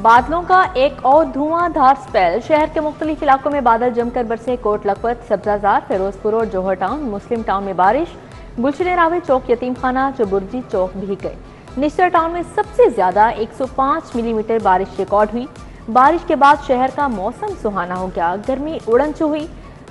बादलों का एक और धुआंधार स्पेल। शहर के मुख्तलिफ इलाकों में बादल जमकर बरसे। कोट लखपत, सब्जाजार, फिरोजपुर और जौहर टाउन, मुस्लिम टाउन में बारिश। गुलशन रावे चौक, यतीम खाना, चबुर्जी चौक भीग गए। निश्चर टाउन में सबसे ज्यादा 105 मिलीमीटर बारिश रिकॉर्ड हुई। बारिश के बाद शहर का मौसम सुहाना हो गया। गर्मी उड़न छू हुई।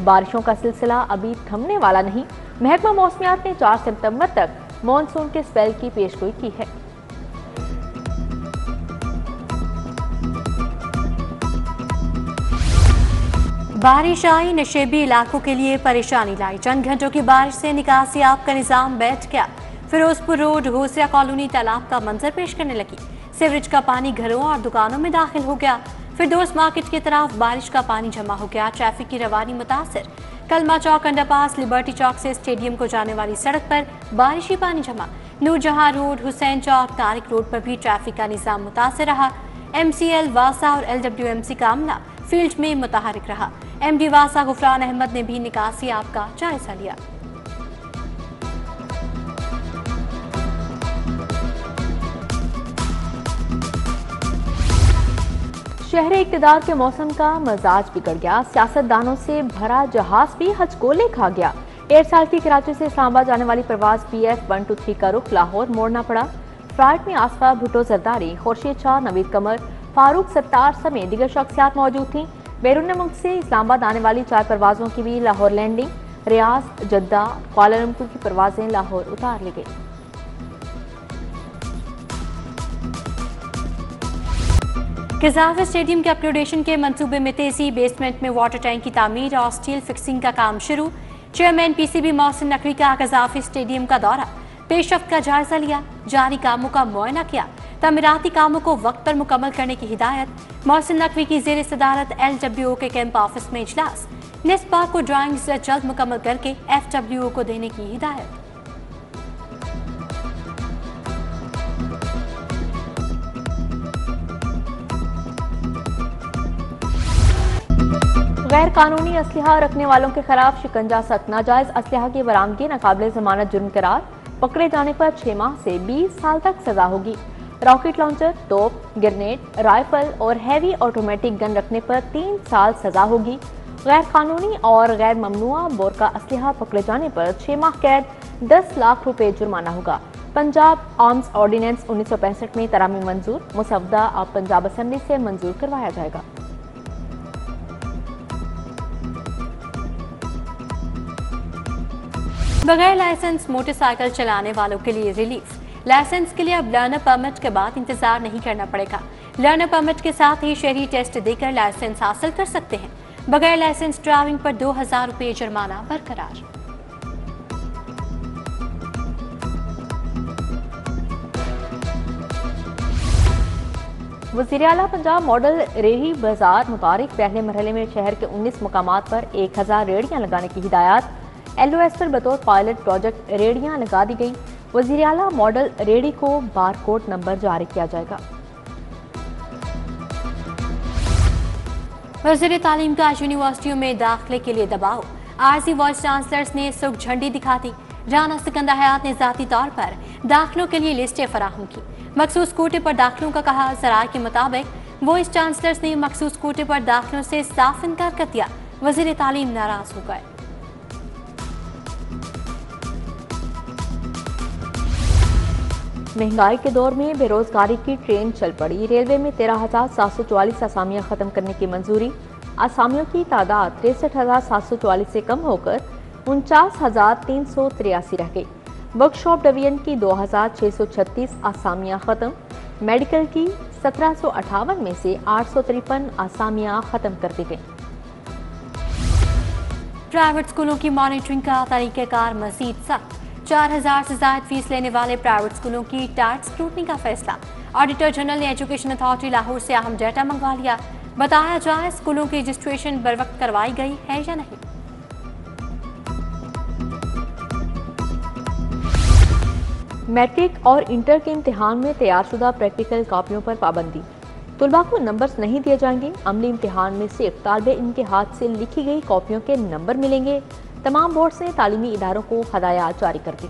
बारिशों का सिलसिला अभी थमने वाला नहीं। महकमा मौसमियात ने 4 सितंबर तक मानसून के स्पेल की पेशगोई की है। बारिश आई, नशेबी इलाकों के लिए परेशानी लाई। चंद घंटों की बारिश से निकासी आब का निजाम बैठ गया। फिरोजपुर रोड, होसिया कॉलोनी तालाब का मंजर पेश करने लगी। सीवरेज का पानी घरों और दुकानों में दाखिल हो गया। फिरदौस मार्केट की तरफ बारिश का पानी जमा हो गया। ट्रैफिक की रवानी मुतासिर। कलमा चौक अंडरपास, लिबर्टी चौक से स्टेडियम को जाने वाली सड़क पर बारिशी पानी जमा। नूरजहां रोड, हुसैन चौक, तारिक रोड पर भी ट्रैफिक का निजाम मुतासिर रहा। MCL वासा और LWMC का अमला फील्ड में मुतहरिक रहा। MD वासा गुफरान अहमद ने भी निकासी आब का जायजा लिया। शहरी इक़्तिदार के मौसम का मजाज बिगड़ गया। सियासतदानों से भरा जहाज भी हचकोले खा गया। एयरसेल की कराची से इस्लामाबाद जाने वाली परवाज PF 123 का रुख लाहौर मोड़ना पड़ा। फ्लाइट में आसफा भुट्टो जरदारी, खुर्शीद शाह, नवीद कमर, फारूक सत्तार समेत दीगर शख्सियात मौजूद थीं। बैरून मुल्क से इस्लामाबाद आने वाली 4 परवाजों की भी लाहौर लैंडिंग। रियाज, जद्दा, कुआलालंपुर की परवाजें लाहौर उतार ली गई। कज़ाफ स्टेडियम के अपग्रेडेशन के मंसूबे में तेजी। बेसमेंट में वाटर टैंक की तामीर और स्टील फिक्सिंग का काम शुरू। चेयरमैन PCB मोहसिन नकवी का कज़ाफ स्टेडियम का दौरा, पेशरफ्त का जायजा लिया। जारी कामों का मुआयना किया। तमीराती कामों को वक्त पर मुकम्मल करने की हिदायत। मोहसिन नकवी की ज़ेर सदारत LWO के कैंप ऑफिस में इजलास। निस्बा को ड्राइंग्स जल्द मुकम्मल करके FWO को देने की हिदायत। गैर कानूनी असलहा रखने वालों के खिलाफ शिकंजा सख्त। नाजायज असलहा की बरामदगी नाकाबिले जमानत जुर्म करार। पकड़े जाने पर 6 माह से 20 साल तक सजा होगी। रॉकेट लॉन्चर, तोप, ग्रेनेड, राइफल और हैवी ऑटोमेटिक गन रखने पर 3 साल सजा होगी। गैर कानूनी और गैर ममनुआ बोरका असलहा पकड़े जाने पर 6 माह कैद, 10 लाख रुपए जुर्माना होगा। पंजाब आर्म्स ऑर्डिनेंस 1965 में तरामी मंजूर। मुसवदा अब पंजाब असम्बली से मंजूर करवाया जाएगा। बगैर लाइसेंस मोटरसाइकिल चलाने वालों के लिए रिलीफ। लाइसेंस के लिए अब लर्नर परमिट के बाद इंतजार नहीं करना पड़ेगा। लर्नर परमिट के साथ ही शहरी टेस्ट देकर लाइसेंस हासिल कर सकते हैं। बगैर लाइसेंस ड्राइविंग पर 2000 रुपये जुर्माना बरकरार। वज़ीर आला पंजाब मॉडल रेहड़ी बाजार मुतारिक। पहले मरहले में शहर के 19 मुकामात पर 1000 रेहड़ियां लगाने की हिदायत। LOS पर बतौर पायलट प्रोजेक्ट रेहड़ियां लगा दी गई। वज़ीर आला मॉडल रेहड़ी को बारकोड नंबर जारी किया जाएगा। वज़ीर तालीम का यूनिवर्सिटियों में दाखिले के लिए दबाव। आरजी वाइस चांसलर्स ने सुख झंडी दिखा दी। राना सिकंदर हयात ने ज़ाती तौर पर दाखिलों के लिए लिस्टें फराहम की। मखसूस कोटे पर दाखिलों का कहा। ज़राए के मुताबिक वाइस चांसलर्स ने मखसूस कोटे पर दाखिलों से साफ इनकार कर दिया। वज़ीर तालीम नाराज हो गए। महंगाई के दौर में बेरोजगारी की ट्रेन चल पड़ी। रेलवे में 13,744 असामियां खत्म करने की मंजूरी। असामियों की तादाद 63,744 से कम होकर 49,383 रह गई। वर्कशॉप डिवीजन की 2,636 असामियां खत्म। मेडिकल की 1758 में से 853 असामियां खत्म कर दी गई। प्राइवेट स्कूलों की मॉनिटरिंग का तरीक़ेकार मजीद सख्त। 4000 से ज्यादा फीस लेने वाले प्राइवेट स्कूलों की टाइट स्क्रूटनी का फैसला। ऑडिटर जनरल ने एजुकेशन अथॉरिटी लाहौर से अहम डाटा मंगवा लिया। बताया जाए स्कूलों की रजिस्ट्रेशन बर वक्त करवाई गई है या नहीं। मैट्रिक और इंटर के इम्तिहान में तैयारशुदा प्रैक्टिकल कॉपियों पर पाबंदी। तुलबा को नंबर्स नहीं दिए जाएंगे। अमली इम्तिहान में सिर्फ तालिबे इल्म के हाथ से लिखी गई कॉपियों के नंबर मिलेंगे। तमाम बोर्ड्स ने तालीमी इदारों को हदायत जारी कर दी।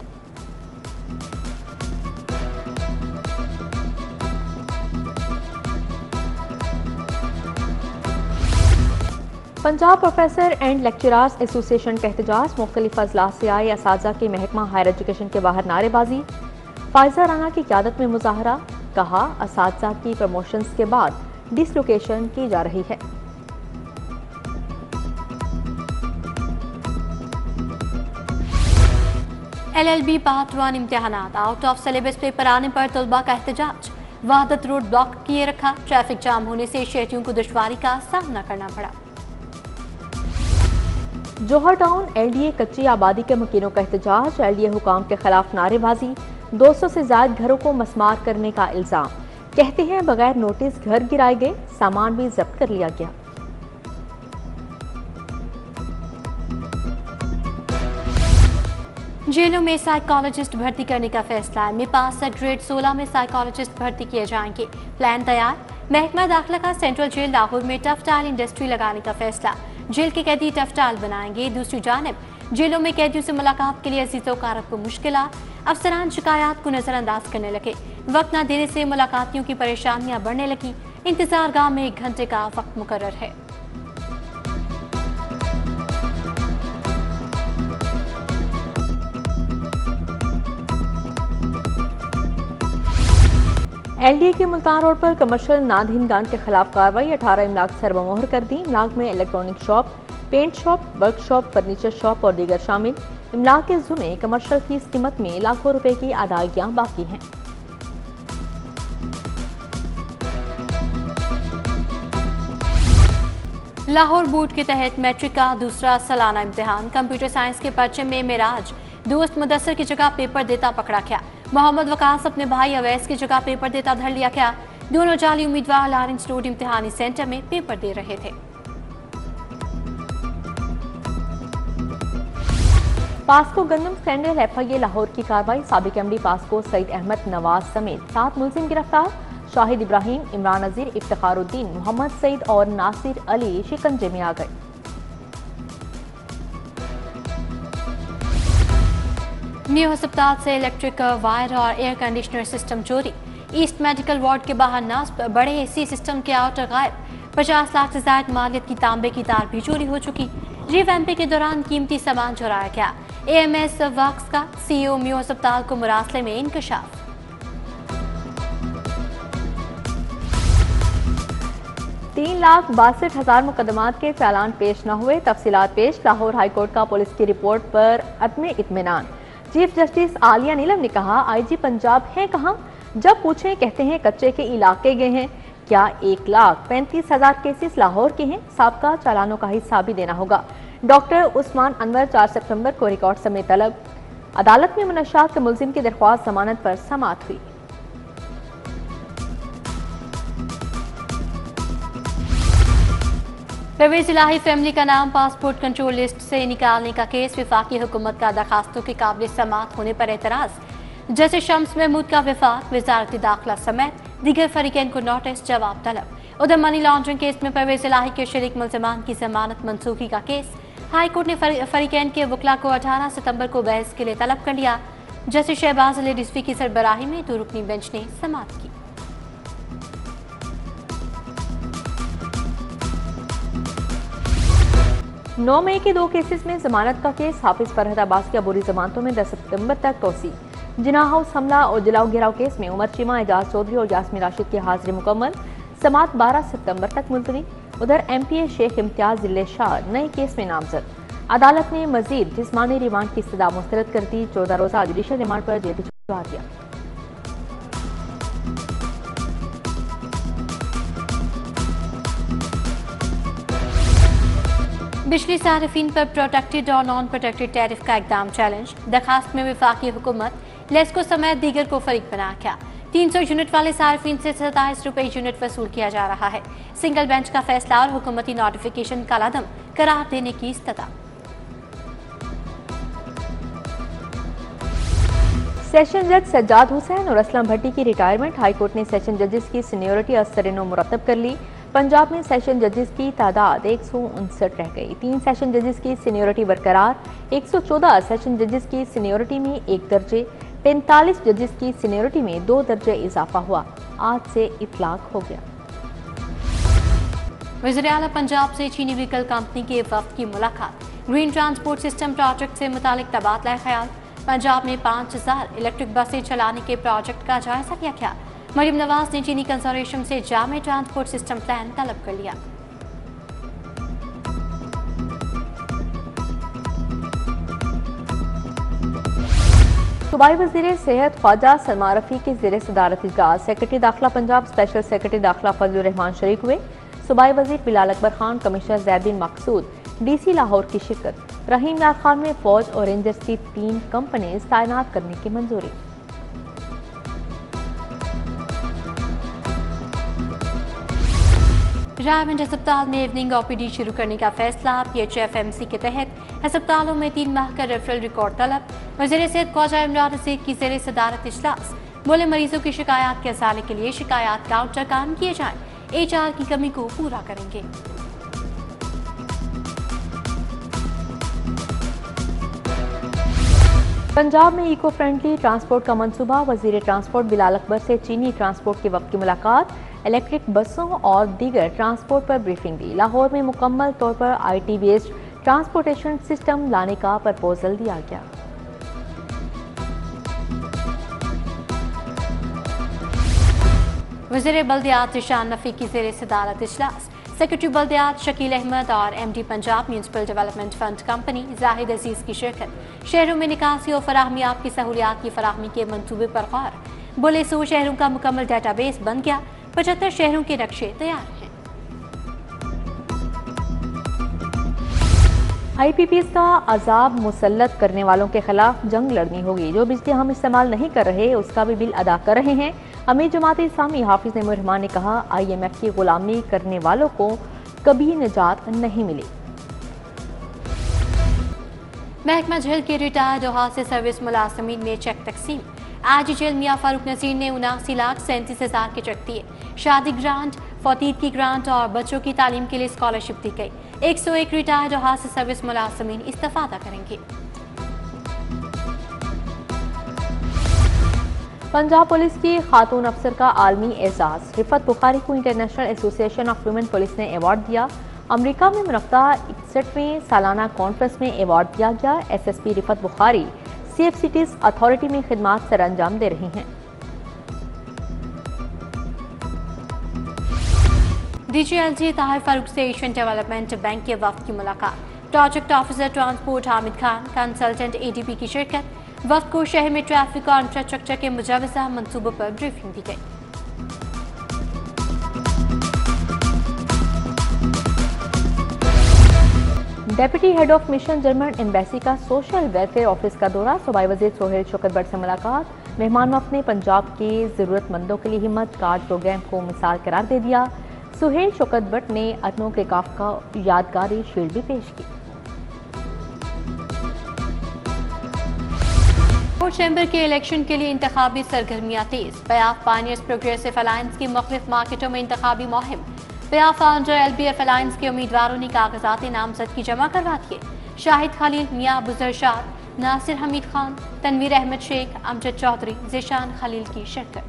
Punjab professor and lecturers association का एहतजाज, मुख्तलिफ अजला से आए असातिज़ा की महकमा हायर एजुकेशन के बाहर नारेबाजी। फायजा राना की क़यादत में मुजाहरा, कहा असातिज़ा की प्रमोशंस के बाद डिसलोकेशन की जा रही है। LLB पार्ट 1 इम्तिहानात आउट ऑफ सिलेबस पेपर आने पर तलबा का एहतजाज, वहादत रोड ब्लॉक किए रखा, ट्रैफिक जाम होने से शहरियों को दुश्वारी का सामना करना पड़ा। जौहर टाउन LDA कच्ची आबादी के मकीनों का एहतजाज, LDA हुकाम के खिलाफ नारेबाजी, 200 से ज्यादा घरों को मसमार करने का इल्जाम, कहते हैं बगैर नोटिस घर गिराए गए, सामान भी जब्त कर लिया गया। जेलों में साइकोलॉजिस्ट भर्ती करने का फैसला, में पास से ग्रेड 16 में साइकोलॉजिस्ट भर्ती किए जाएंगे, प्लान तैयार। महकमा दाखिला का सेंट्रल जेल लाहौर में टफटाइल इंडस्ट्री लगाने का फैसला, जेल के कैदी टफटाइल बनाएंगे। दूसरी जानिब जेलों में कैदियों से मुलाकात के लिए अजीजों कारब को मुश्किलात, अफसरान शिकायत को नजरअंदाज करने लगे, वक्त न देने से मुलाकातियों की परेशानियां बढ़ने लगी। इंतजार गाह में 1 घंटे का वक्त मुकर्रर है। LDA के मुल्तान रोड पर कमर्शियल नादहिंदान के खिलाफ कार्रवाई, 18 इमलाक सरबमोहर कर दी। इमलाक में electronic shop, paint shop, workshop, furniture shop और दीगर शामिल। इमलाक के जुमे कमर्शियल फीस कीमत में लाखों रुपए की अदायगियां बाकी हैं। लाहौर बोर्ड के तहत मैट्रिक का दूसरा सालाना इम्तिहान, कंप्यूटर साइंस के पर्चे में मेराज दोस्त मुदस्सर की जगह पेपर देता पकड़ा गया। मोहम्मद वकास अपने भाई अवैस की जगह पेपर देता धर लिया गया। दोनों जाली उम्मीदवार लॉरेंस रोड इम्तिहानी सेंटर में पेपर दे रहे थे। पास्को गंदम स्कैंडल FIA लाहौर की कार्रवाई, साबिक MD पास्को सईद अहमद नवाज समेत 7 मुलजिम गिरफ्तार। शाहिद इब्राहिम, इमरान नजीर, इफ्तिखारुद्दीन, मोहम्मद सईद और नासिर अली शिकंजे में आ गए। न्यू अस्पताल से इलेक्ट्रिक वायर और एयर कंडीशनर सिस्टम चोरी। ईस्ट मेडिकल वार्ड के बाहर नस्ब, बड़े AC सिस्टम के आउटर गायब। 50 लाख से ज्यादा मालियत की तांबे की तार भी चोरी हो चुकी। रिवैम्पिंग के दौरान कीमती सामान चुराया गया। AMS वर्क्स का CEO न्यू अस्पताल को मुरासले में इंकशाफ। तीन 3,62,000 मुकदमात के चालान पेश न हुए, तफसीलात पेश। लाहौर हाईकोर्ट का पुलिस की रिपोर्ट पर अदम इत्मीनान। चीफ जस्टिस आलिया नीलम ने कहा, IG पंजाब हैं कहाँ? जब पूछें कहते हैं कच्चे के इलाके गए हैं। क्या 1,35,000 केसेस लाहौर के हैं? साबका चालानों का हिस्सा भी देना होगा। डॉक्टर उस्मान अनवर 4 सितंबर को रिकॉर्ड समेत तलब। अदालत में मुनशात के मुलजिम की दरख्वास्त जमानत पर समाअत हुई। परवेज इलाही फैमिली का नाम पासपोर्ट कंट्रोल लिस्ट से निकालने का केस, विफाकी हुकूमत का दरखास्तों के काबिल समाअत होने पर एतराज। जस्टिस शम्स महमूद का विफाक, वजारत दाखिला समेत दीगर फरीकैन को नोटिस, जवाब तलब। उधर मनी लॉन्ड्रिंग केस में परवेज इलाही के शरीक मुल्ज़िमान की जमानत मनसूखी का केस, हाईकोर्ट ने फरीकैन के वकला को 18 सितंबर को बहस के लिए तलब कर लिया। जस्टिस शहबाज अली रिजवी की सरबराही में 2 रुकनी बेंच ने समाअत की। 9 मई के 2 केसेस में जमानत का केस, हाफिज फरहत अब्बास की अबूरी जमानतों में 10 सितंबर तक तोसी। जिना हाउस हमला और जलाओ गिराव केस में उमर चीमा, एजाज चौधरी और जासमीन राशिद की हाजिरी मुकम्मल, समाअत 12 सितंबर तक मुलतवी। उधर MPA शेख इम्तियाज जिले शाह नए केस में नामजद। अदालत ने मजीद जिस्मानी रिमांड की इस्तदा मुस्तरद कर दी। 14 रोजा जुडिशल रिमांड पर जेल भिजवा दिया। बिजली सार्फिन पर प्रोटेक्टेड और नॉन प्रोटेक्टेड टैरिफ का इकदाम चैलेंज। दरखास्त में विफाकी हुकूमत लेस्को समेत दीगर को फरीक बना गया। 300 यूनिट वाले सार्फिन से 27 रुपए यूनिट वसूल किया जा रहा है। सिंगल बेंच का फैसला और हुकूमती नोटिफिकेशन कलादम करार देने की इस्तदा। सेशन जज सज्जाद हुसैन और असलम भट्टी की रिटायरमेंट। हाईकोर्ट ने सेशन जजेस की सीनियोरिटी असरनो मुरतब कर ली। पंजाब में सेशन जजेस की तादाद 159 रह गई। 3 सेशन जजेस की सीनियोरिटी बरकरार। 114 सेशन जजेस की सीनियोरिटी में 1 दर्जे, 45 जजेस की सीनियोरिटी में 2 दर्जे इजाफा हुआ। आज से इतलाक हो गया। वज़ीर आला पंजाब से चीनी व्हीकल कंपनी के वफ्द की मुलाकात, ग्रीन ट्रांसपोर्ट सिस्टम प्रोजेक्ट से मुतालिक तबादला ख्याल, पंजाब में 5000 इलेक्ट्रिक बसें चलाने के प्रोजेक्ट का जायजा लिया गया। मरियम नवाज ने चीनी कंसोर्टियम से जामे ट्रांसपोर्ट सिस्टम प्लान तलब कर लिया। सूबाई वज़ीर सेहत ख्वाजा सलमा रफ़ी के ज़ेर सदारत इजलास सेक्रेटरी दाखिला पंजाब, स्पेशल सेक्रेटरी दाखिला फजलुर रहमान शरीक हुए। सूबाई वज़ीर बिलाल अकबर खान, कमिश्नर जैदीन मकसूद, DC लाहौर की शिरकत। रहीम यार खान में फौज और रेंजर्स की 3 कंपनी तैनात करने की मंजूरी। रायमंड अस्पताल में इवनिंग OPD शुरू करने का फैसला। PHFMC के तहत अस्पतालों में 3 माह का रेफरल रिकॉर्ड तलब। वज़ीर सेहत ख्वाजा इमरान रशीद की ज़ेर सदारत इजलास, बोले मरीजों की शिकायत के असाले के लिए शिकायत काउंटर कायम किए जाएं, HR की कमी को पूरा करेंगे। पंजाब में इको फ्रेंडली ट्रांसपोर्ट का मंसूबा, वज़ीर ट्रांसपोर्ट बिलाल अकबर से चीनी ट्रांसपोर्ट के वक्त की मुलाकात, इलेक्ट्रिक बसों और दीगर ट्रांसपोर्ट पर ब्रीफिंग दी। लाहौर में मुकम्मल तौर पर IT बेस्ड ट्रांसपोर्टेशन सिस्टम लाने का प्रपोजल दिया गया। वज़ीर बल्दियात जिशान नफ़ी की ज़ेर सदारत इजलास, सेक्रेटरी बल्दियात शकील अहमद और MD Punjab municipal development fund company Zahid Aziz की शिरकत। शहरों में निकासी और फराहमियाब की सहूलियात की फराहमी के मंसूबे पर गौर, बोले 100 शहरों का मुकम्मल डाटाबेस बन गया, 75 शहरों के नक्शे तैयार हैं। IPPs का अजाब मुसल्लत करने वालों के खिलाफ जंग लड़नी होगी। जो बिजली हम इस्तेमाल नहीं कर रहे उसका भी बिल अदा कर रहे हैं। अमीर जमात इस्लामी हाफिज नईमुर रहमान ने कहा, IMF की गुलामी करने वालों को कभी निजात नहीं मिली। महकमा झील के रिटायर्ड और हादसे सर्विस मुलाजमीन में चेक तकसीम। आज जेल मियां फारूक नसीर ने 79,37,000 के चेक दिए। शादी ग्रांट, फौतीद की ग्रांट और बच्चों की तालीम के लिए स्कॉलरशिप दी गई। 101 रिटायर्ड और हादसे सर्विस मुलाजमीन इस्तेफादा करेंगे। पंजाब पुलिस की खातून अफसर का आलमी एजाज, रिफत बुखारी को international association of women police ने अवार्ड दिया। अमेरिका में मुनक्का 61वें सालाना कॉन्फ्रेंस में अवार्ड दिया गया। SSP Rifat Bukhari safe cities authority में खिदमात सर अंजाम दे रही हैं। DGLG ताहिर फारूक से एशियन डेवलपमेंट बैंक के वफ्द की मुलाकात। Project officer transport Hamid Khan, consultant ADP की शिरकत। वफ्द को शहर में ट्रैफिक और इंफ्रास्ट्रक्चर के मुजाविजा मंसूबों पर ब्रीफिंग दी गई। Deputy head of mission German embassy का सोशल वेलफेयर ऑफिस का दौरा। सूबाई वज़ीर सुहेल शौकत भट्ट से मुलाकात। मेहमान वफ्द ने पंजाब के ज़रूरतमंदों के लिए हिम्मत कार्ड प्रोग्राम को मिसाल करार दे दिया। सुहेल शौकत भट्ट ने अदनों के काफ का यादगारी शील्ड भी पेश की। चैम्बर के इलेक्शन के लिए इंतखाबी सरगर्मियां तेज। बयाफ पायनियर्स प्रोग्रेसिव अलायंस की मुख्तलिफ मार्केटों में इंतखाबी मुहिम। बयाफ फाउंडर LBF अलायंस के उम्मीदवारों ने कागजात नामजदगी जमा करवा दिए। शाहिद खलील, मियां अबूजर शाह, नासिर हमीद खान, तनवीर अहमद शेख, अमजद चौधरी, ज़ीशान खलील की शिरकत।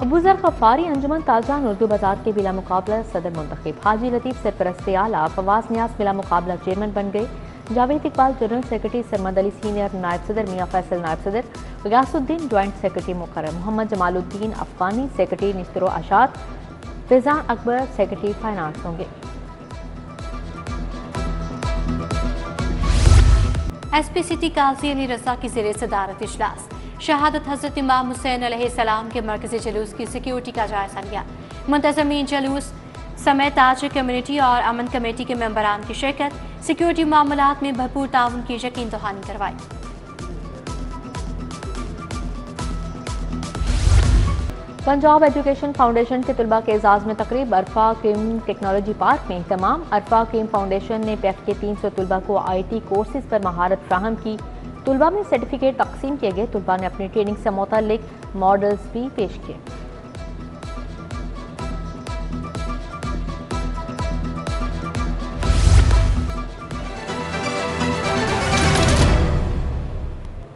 अबूजर गफ्फारी अंजुमन ताजदान उर्दू बाजार के बिला मुकाबला सदर मुंतखब। हाजी लतीफ सरपरस्त आला फवाज नियाज बिला मुकाबला चेयरमैन बन गए। Javed Iqbal general secretary, Sarmad Ali senior नायब सदर, मियां फैसल नायब सदर, गयासुद्दीन ज्वाइंट सेक्रेटरी मुकर्रम, मोहम्मद जमालुद्दीन अफगानी सेक्रेटरी निस्तरो अशात, फैजान अकबर सेक्रेटरी फाइनेंस होंगे। SP सिटी काजी अली रजा की ज़ेर सदारत इजलास। शहादत हजरत इमाम हुसैन अलैहिस्सलाम के मरकज़ी जुलूस की सिक्योरिटी का जायजा लिया। मुंतज़मीन जुलूस समेत ताज कम्युनिटी और अमन कमेटी के मेंबरान की शिरकत। सिक्योरिटी मामलात में भरपूर ताउन की यकीन दहानी करवाई। पंजाब एजुकेशन फाउंडेशन के तलबा के एजाज में तकरीब। अरफा क्रीम टेक्नोलॉजी पार्क में तमाम। अरफा क्रीम फाउंडेशन ने PEF के 300 तलबा को IT कोर्सेज पर महारत फ्राहम की। तलबा में सर्टिफिकेट तकसीम किए गए। तलबा ने अपनी ट्रेनिंग से मुतल्लिक मॉडल्स भी पेश किए।